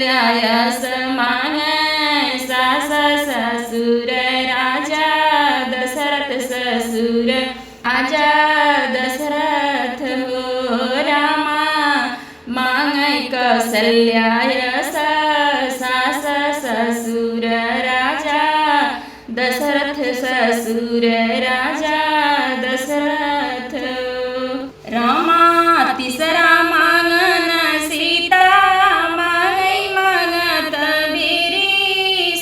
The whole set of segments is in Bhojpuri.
कौशल्यायस मांगै सास ससुर राजा दशरथ ससुर आजा दशरथ हो रामा मांगै कौशल्यायस सास ससुर राजा दशरथ ससुर राजा दशरथ रामा तिसरा मांगन सीता मांगै मांगत बीरी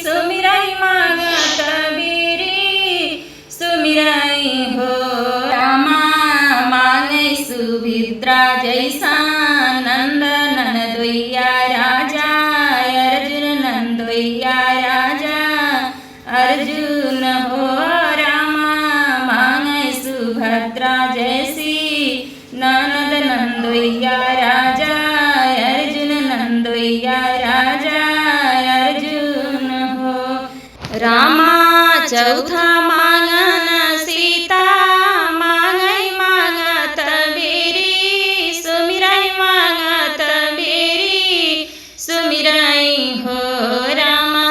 सुमिरै मांगत बीरी सुमिरै हो रामा मांगै सुभद्रा जैसा नंद नंदोइया राजा अर्जुन नंदोइया राजा अर्जुन हो रामा मांगै सुभद्रा जैसी ननद नंदोइया राजा अर्जुन नंदोइया राजा अर्जुन हो रामा चौथा मांगन सीता मांगै मांगत बीरी सुमिरै मांगत बीरी सुमिरै हो रामा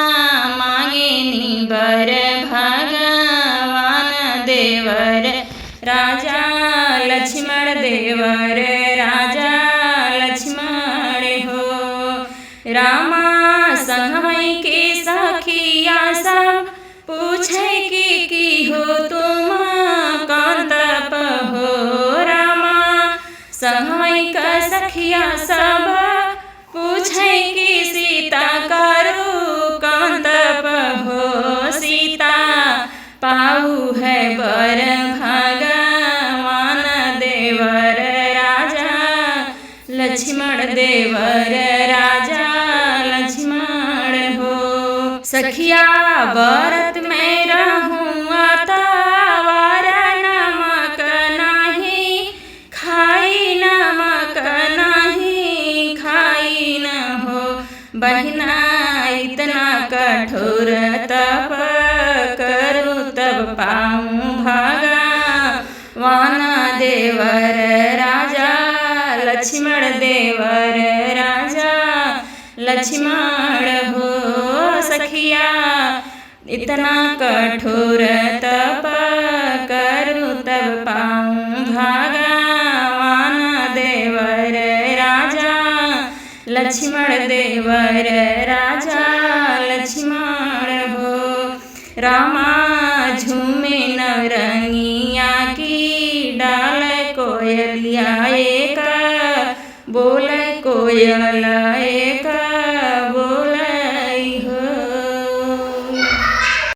मांगे निबर भगवान देवर राजा लक्ष्मण देवर राजा लक्ष्मण हो रामा संगमै के सखिया सब पूछै की हो तुम कौन तप हो रामा संगमै का सखिया सब पूछै की सीता करू कौन तप हो सीता पाऊ है बर भगवान देवर राजा लक्ष्मण देवर राजा लक्ष्मण हो सखिया व्रत में रहूँ अतवार नमक नहीं खाई नमक नहीं खाई न हो बहिना इतना कठोर तप करूँ तब पाऊँ भगवान देवर राजा लक्ष्मण देवर राजा लक्ष्मण हो सखिया इतना कठोर तप करूँ तब पाऊँ भगवान देवर राजा लक्ष्मण देवर राजा लक्ष्मण हो रामा झूमे नवरंगिया की डाल कोयलिया एक बोल कोयल एक